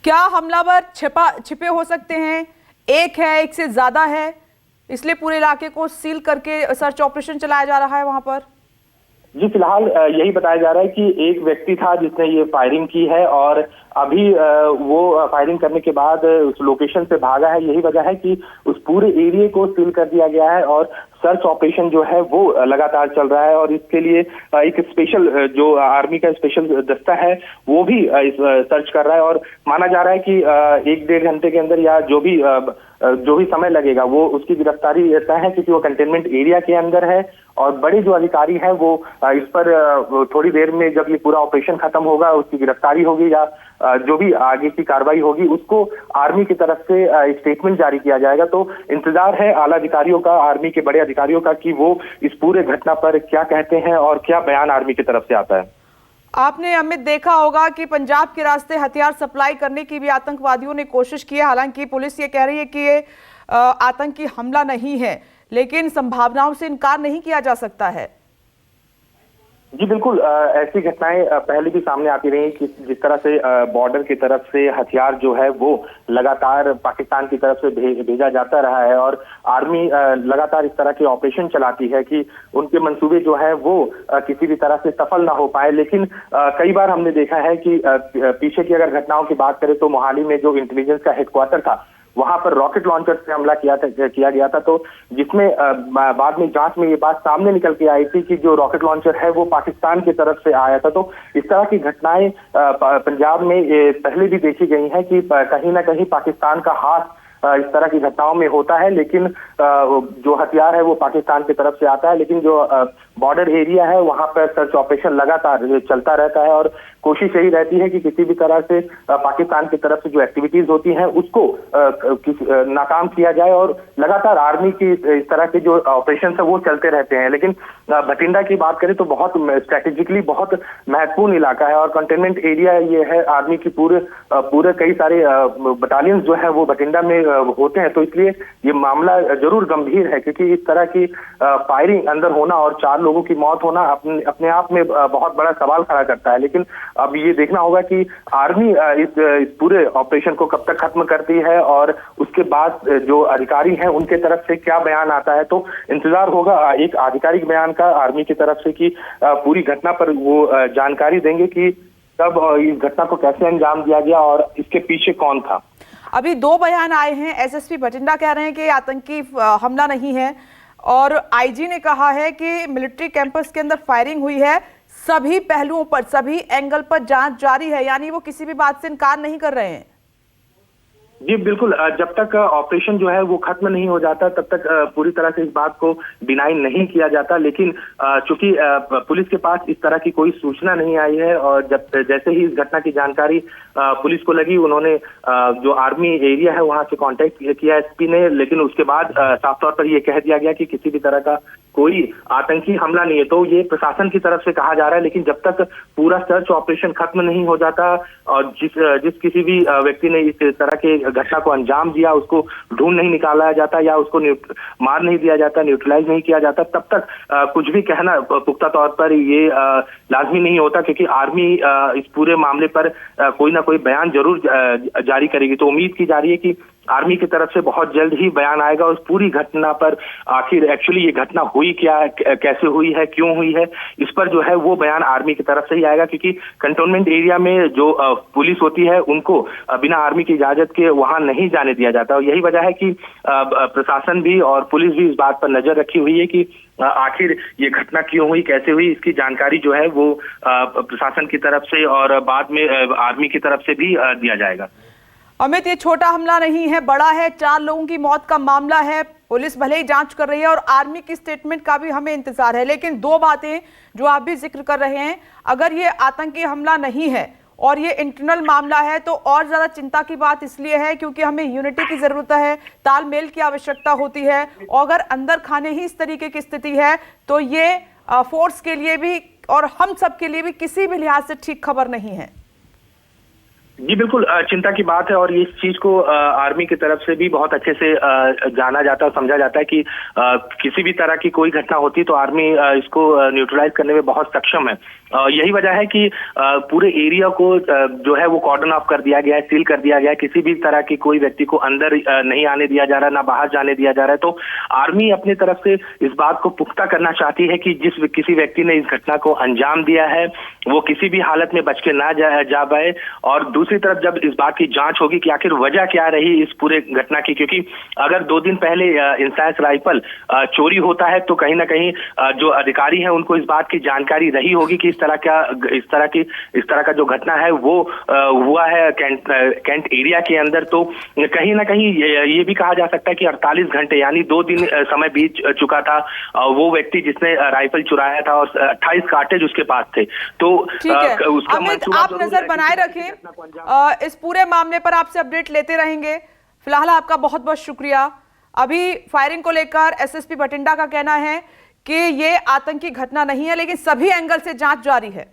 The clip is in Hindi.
क्या हमलावर छिपे हो सकते हैं? एक है, एक से ज्यादा है, इसलिए पूरे इलाके को सील करके सर्च ऑपरेशन चलाया जा रहा है वहां पर? जी, फिलहाल यही बताया जा रहा है कि एक व्यक्ति था जिसने ये फायरिंग की है और अभी वो फायरिंग करने के बाद उस लोकेशन से भागा है। यही वजह है कि उस पूरे एरिया को सील कर दिया गया है और सर्च ऑपरेशन जो है वो लगातार चल रहा है। और इसके लिए एक स्पेशल जो आर्मी का स्पेशल दस्ता है वो भी इस सर्च कर रहा है। और माना जा रहा है कि 1-1.5 घंटे के अंदर या जो भी समय लगेगा वो उसकी गिरफ्तारी तय है, क्योंकि वो कंटेनमेंट एरिया के अंदर है। और बड़े जो अधिकारी हैं वो इस पर थोड़ी देर में जब ये पूरा ऑपरेशन खत्म होगा उसकी गिरफ्तारी होगी या जो भी आगे की कार्रवाई होगी उसको आर्मी की तरफ से स्टेटमेंट जारी किया जाएगा। तो इंतजार है आला अधिकारियों का, आर्मी के बड़े अधिकारियों का, कि वो इस पूरे घटना पर क्या कहते हैं और क्या बयान आर्मी की तरफ से आता है। आपने अमित देखा होगा कि पंजाब के रास्ते हथियार सप्लाई करने की भी आतंकवादियों ने कोशिश की है। हालांकि पुलिस ये कह रही है कि ये आतंकी हमला नहीं है, लेकिन संभावनाओं से इनकार नहीं किया जा सकता है। जी बिल्कुल, ऐसी घटनाएं पहले भी सामने आती रही कि जिस तरह से बॉर्डर की तरफ से हथियार जो है वो लगातार पाकिस्तान की तरफ से भेजा जाता रहा है और आर्मी लगातार इस तरह के ऑपरेशन चलाती है कि उनके मंसूबे जो है वो किसी भी तरह से सफल ना हो पाए। लेकिन कई बार हमने देखा है कि पीछे की अगर घटनाओं की बात करें तो मोहाली में जो इंटेलिजेंस का हेडक्वार्टर था वहां पर रॉकेट लॉन्चर से हमला किया गया था, तो जिसमें बाद में जांच में ये बात सामने निकल के आई थी कि जो रॉकेट लॉन्चर है वो पाकिस्तान की तरफ से आया था। तो इस तरह की घटनाएं पंजाब में पहले भी देखी गई हैं कि कहीं ना कहीं पाकिस्तान का हाथ इस तरह की घटनाओं में होता है, लेकिन जो हथियार है वो पाकिस्तान की तरफ से आता है। लेकिन जो बॉर्डर एरिया है वहां पर सर्च ऑपरेशन लगातार चलता रहता है और कोशिश यही रहती है कि किसी भी तरह से पाकिस्तान की तरफ से जो एक्टिविटीज होती हैं उसको नाकाम किया जाए। और लगातार आर्मी की इस तरह के जो ऑपरेशन है वो चलते रहते हैं। लेकिन भटिंडा की बात करें तो बहुत स्ट्रेटेजिकली बहुत महत्वपूर्ण इलाका है और कंटेनमेंट एरिया ये है। आर्मी की पूरे कई सारे बटालियन जो है वो भटिंडा में होते हैं, तो इसलिए ये मामला जरूर गंभीर है, क्योंकि इस तरह की फायरिंग अंदर होना और 4 लोगों की मौत होना अपने आप में बहुत बड़ा सवाल खड़ा करता है। लेकिन अब ये देखना होगा कि आर्मी इस पूरे ऑपरेशन को कब तक खत्म करती है और उसके बाद जो अधिकारी हैं उनके तरफ से क्या बयान आता है। तो इंतजार होगा एक आधिकारिक बयान का आर्मी की तरफ से कि पूरी घटना पर वो जानकारी देंगे कि तब इस घटना को कैसे अंजाम दिया गया और इसके पीछे कौन था। अभी 2 बयान आए हैं। एसएसपी भटिंडा कह रहे हैं कि आतंकी हमला नहीं है और आईजी ने कहा है कि मिलिट्री कैंपस के अंदर फायरिंग हुई है। सभी पहलुओं पर, सभी एंगल पर जांच जारी है, यानी वो किसी भी बात से इनकार नहीं कर रहे हैं। जी बिल्कुल, जब तक ऑपरेशन जो है वो खत्म नहीं हो जाता तब तक पूरी तरह से इस बात को डिनाई नहीं किया जाता। लेकिन चूंकि पुलिस के पास इस तरह की कोई सूचना नहीं आई है और जैसे ही इस घटना की जानकारी पुलिस को लगी उन्होंने जो आर्मी एरिया है वहां से कांटेक्ट किया एसपी ने। लेकिन उसके बाद साफ तौर पर यह कह दिया गया कि किसी भी तरह का कोई आतंकी हमला नहीं है। तो ये प्रशासन की तरफ से कहा जा रहा है, लेकिन जब तक पूरा सर्च ऑपरेशन खत्म नहीं हो जाता और जिस किसी भी व्यक्ति ने इस तरह के घटना को अंजाम दिया उसको ढूंढ नहीं निकाला जाता या उसको मार नहीं दिया जाता, न्यूट्रलाइज नहीं किया जाता, तब तक कुछ भी कहना पुख्ता तौर पर ये लाजमी नहीं होता, क्योंकि आर्मी इस पूरे मामले पर कोई ना कोई बयान जरूर जारी करेगी। तो उम्मीद की जा रही है कि आर्मी की तरफ से बहुत जल्द ही बयान आएगा उस पूरी घटना पर। आखिर एक्चुअली ये घटना हुई क्या, कैसे हुई है, क्यों हुई है, इस पर जो है वो बयान आर्मी की तरफ से ही आएगा, क्योंकि कंटोनमेंट एरिया में जो पुलिस होती है उनको बिना आर्मी की इजाजत के वहां नहीं जाने दिया जाता। और यही वजह है कि प्रशासन भी और पुलिस भी इस बात पर नजर रखी हुई है कि आखिर ये घटना क्यों हुई, कैसे हुई, इसकी जानकारी जो है वो प्रशासन की तरफ से और बाद में आर्मी की तरफ से भी दिया जाएगा। अमित, ये छोटा हमला नहीं है, बड़ा है। 4 लोगों की मौत का मामला है। पुलिस भले ही जांच कर रही है और आर्मी की स्टेटमेंट का भी हमें इंतजार है। लेकिन 2 बातें जो आप भी जिक्र कर रहे हैं, अगर ये आतंकी हमला नहीं है और ये इंटरनल मामला है तो और ज्यादा चिंता की बात इसलिए है क्योंकि हमें यूनिटी की जरूरत है, तालमेल की आवश्यकता होती है। और अगर अंदर खाने ही इस तरीके की स्थिति है तो ये फोर्स के लिए भी और हम सब के लिए भी किसी भी लिहाज से ठीक खबर नहीं है। जी बिल्कुल, चिंता की बात है और इस चीज को आर्मी की तरफ से भी बहुत अच्छे से जाना जाता है और समझा जाता है कि किसी भी तरह की कोई घटना होती है तो आर्मी इसको न्यूट्रलाइज करने में बहुत सक्षम है। यही वजह है कि पूरे एरिया को जो है वो कॉर्डन ऑफ कर दिया गया है, सील कर दिया गया है। किसी भी तरह की कोई व्यक्ति को अंदर नहीं आने दिया जा रहा है, ना बाहर जाने दिया जा रहा है। तो आर्मी अपनी तरफ से इस बात को पुख्ता करना चाहती है कि किसी व्यक्ति ने इस घटना को अंजाम दिया है वो किसी भी हालत में बच के ना जा पाए। और दूसरी तरफ जब इस बात की जांच होगी कि आखिर वजह क्या रही इस पूरे घटना की, क्योंकि अगर 2 दिन पहले इंसास राइफल चोरी होता है तो कहीं ना कहीं जो अधिकारी हैं उनको इस बात की जानकारी रही होगी कि इस तरह का जो घटना है वो हुआ है कैंट एरिया के अंदर। तो कहीं ना कहीं ये भी कहा जा सकता है कि 48 घंटे यानी 2 दिन समय बीत चुका था वो व्यक्ति जिसने राइफल चुराया था और 28 कार्टेज उसके पास थे। तो ठीक है उसका अमित, आप नजर बनाए रखें, इस पूरे मामले पर आपसे अपडेट लेते रहेंगे। फिलहाल आपका बहुत बहुत शुक्रिया। अभी फायरिंग को लेकर एसएसपी बठिंडा का कहना है कि ये आतंकी घटना नहीं है, लेकिन सभी एंगल से जांच जारी है।